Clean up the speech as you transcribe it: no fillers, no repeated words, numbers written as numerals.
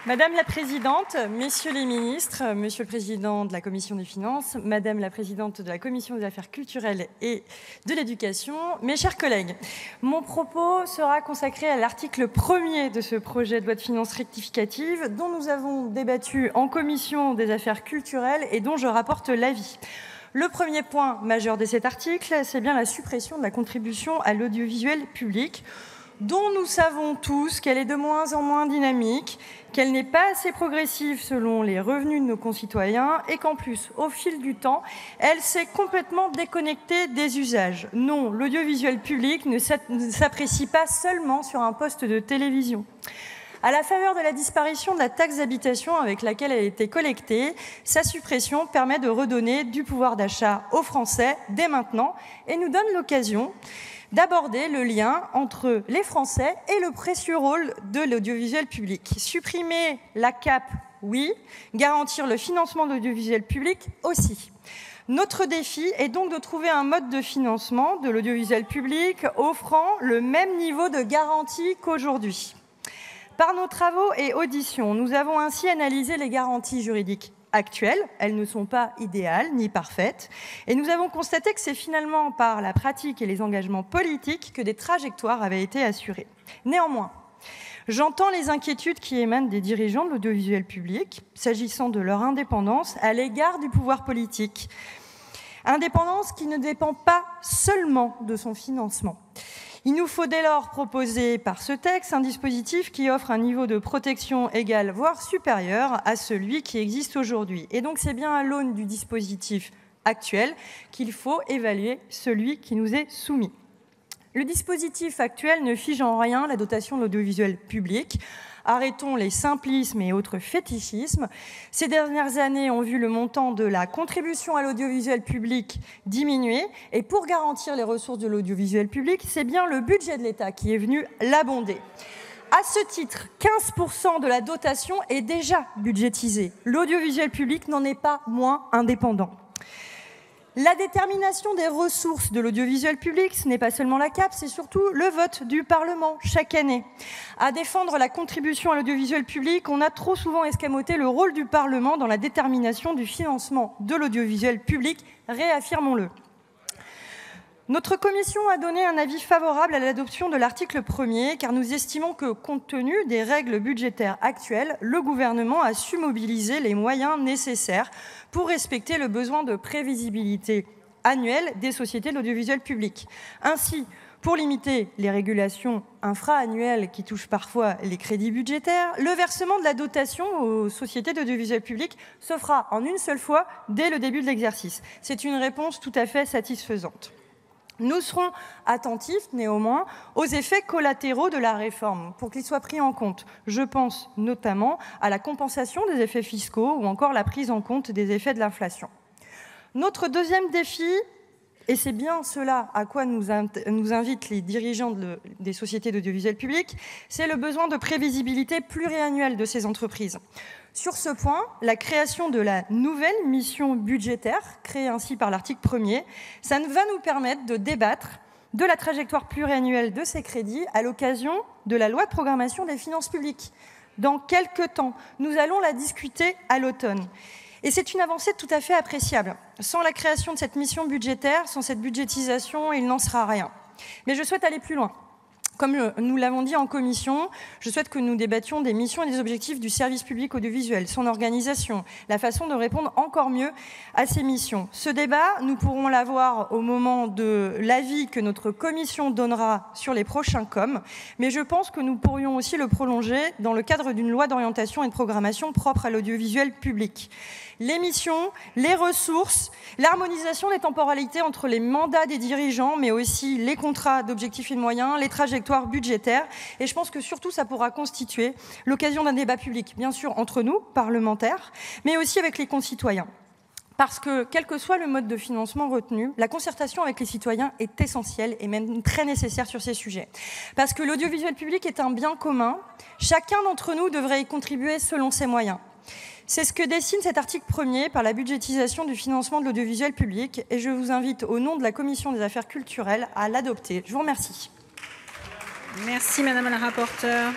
Madame la Présidente, Messieurs les ministres, Monsieur le Président de la Commission des Finances, Madame la Présidente de la Commission des Affaires culturelles et de l'Éducation, mes chers collègues, mon propos sera consacré à l'article 1er de ce projet de loi de finances rectificative dont nous avons débattu en Commission des Affaires culturelles et dont je rapporte l'avis. Le premier point majeur de cet article, c'est bien la suppression de la contribution à l'audiovisuel public, dont nous savons tous qu'elle est de moins en moins dynamique, qu'elle n'est pas assez progressive selon les revenus de nos concitoyens et qu'en plus, au fil du temps, elle s'est complètement déconnectée des usages. Non, l'audiovisuel public ne s'apprécie pas seulement sur un poste de télévision. À la faveur de la disparition de la taxe d'habitation avec laquelle elle était collectée, sa suppression permet de redonner du pouvoir d'achat aux Français dès maintenant et nous donne l'occasion d'aborder le lien entre les Français et le précieux rôle de l'audiovisuel public. Supprimer la CAP, oui. Garantir le financement de l'audiovisuel public, aussi. Notre défi est donc de trouver un mode de financement de l'audiovisuel public offrant le même niveau de garantie qu'aujourd'hui. Par nos travaux et auditions, nous avons ainsi analysé les garanties juridiques actuelles. Elles ne sont pas idéales ni parfaites. Et nous avons constaté que c'est finalement par la pratique et les engagements politiques que des trajectoires avaient été assurées. Néanmoins, j'entends les inquiétudes qui émanent des dirigeants de l'audiovisuel public s'agissant de leur indépendance à l'égard du pouvoir politique. Indépendance qui ne dépend pas seulement de son financement. Il nous faut dès lors proposer par ce texte un dispositif qui offre un niveau de protection égal, voire supérieur à celui qui existe aujourd'hui. Et donc c'est bien à l'aune du dispositif actuel qu'il faut évaluer celui qui nous est soumis. Le dispositif actuel ne fige en rien la dotation de l'audiovisuel public. Arrêtons les simplismes et autres fétichismes. Ces dernières années ont vu le montant de la contribution à l'audiovisuel public diminuer. Et pour garantir les ressources de l'audiovisuel public, c'est bien le budget de l'État qui est venu l'abonder. À ce titre, 15% de la dotation est déjà budgétisée. L'audiovisuel public n'en est pas moins indépendant. La détermination des ressources de l'audiovisuel public, ce n'est pas seulement la CAP, c'est surtout le vote du Parlement chaque année. À défendre la contribution à l'audiovisuel public, on a trop souvent escamoté le rôle du Parlement dans la détermination du financement de l'audiovisuel public, réaffirmons-le. Notre commission a donné un avis favorable à l'adoption de l'article 1er, car nous estimons que, compte tenu des règles budgétaires actuelles, le gouvernement a su mobiliser les moyens nécessaires pour respecter le besoin de prévisibilité annuelle des sociétés de l'audiovisuel public. Ainsi, pour limiter les régulations infra-annuelles qui touchent parfois les crédits budgétaires, le versement de la dotation aux sociétés d'audiovisuel public se fera en une seule fois dès le début de l'exercice. C'est une réponse tout à fait satisfaisante. Nous serons attentifs, néanmoins, aux effets collatéraux de la réforme pour qu'ils soient pris en compte. Je pense notamment à la compensation des effets fiscaux ou encore la prise en compte des effets de l'inflation. Notre deuxième défi, et c'est bien cela à quoi nous invitent les dirigeants des sociétés d'audiovisuel public, c'est le besoin de prévisibilité pluriannuelle de ces entreprises. Sur ce point, la création de la nouvelle mission budgétaire, créée ainsi par l'article 1er, ça va nous permettre de débattre de la trajectoire pluriannuelle de ces crédits à l'occasion de la loi de programmation des finances publiques. Dans quelques temps, nous allons la discuter à l'automne. Et c'est une avancée tout à fait appréciable. Sans la création de cette mission budgétaire, sans cette budgétisation, il n'en sera rien. Mais je souhaite aller plus loin. Comme nous l'avons dit en commission, je souhaite que nous débattions des missions et des objectifs du service public audiovisuel, son organisation, la façon de répondre encore mieux à ces missions. Ce débat, nous pourrons l'avoir au moment de l'avis que notre commission donnera sur les prochains COM, mais je pense que nous pourrions aussi le prolonger dans le cadre d'une loi d'orientation et de programmation propre à l'audiovisuel public. Les missions, les ressources, l'harmonisation des temporalités entre les mandats des dirigeants, mais aussi les contrats d'objectifs et de moyens, les trajectoires budgétaires. Et je pense que surtout, ça pourra constituer l'occasion d'un débat public, bien sûr, entre nous, parlementaires, mais aussi avec les concitoyens. Parce que, quel que soit le mode de financement retenu, la concertation avec les citoyens est essentielle et même très nécessaire sur ces sujets. Parce que l'audiovisuel public est un bien commun, chacun d'entre nous devrait y contribuer selon ses moyens. C'est ce que dessine cet article 1er par la budgétisation du financement de l'audiovisuel public et je vous invite au nom de la Commission des affaires culturelles à l'adopter. Je vous remercie. Merci Madame la rapporteure.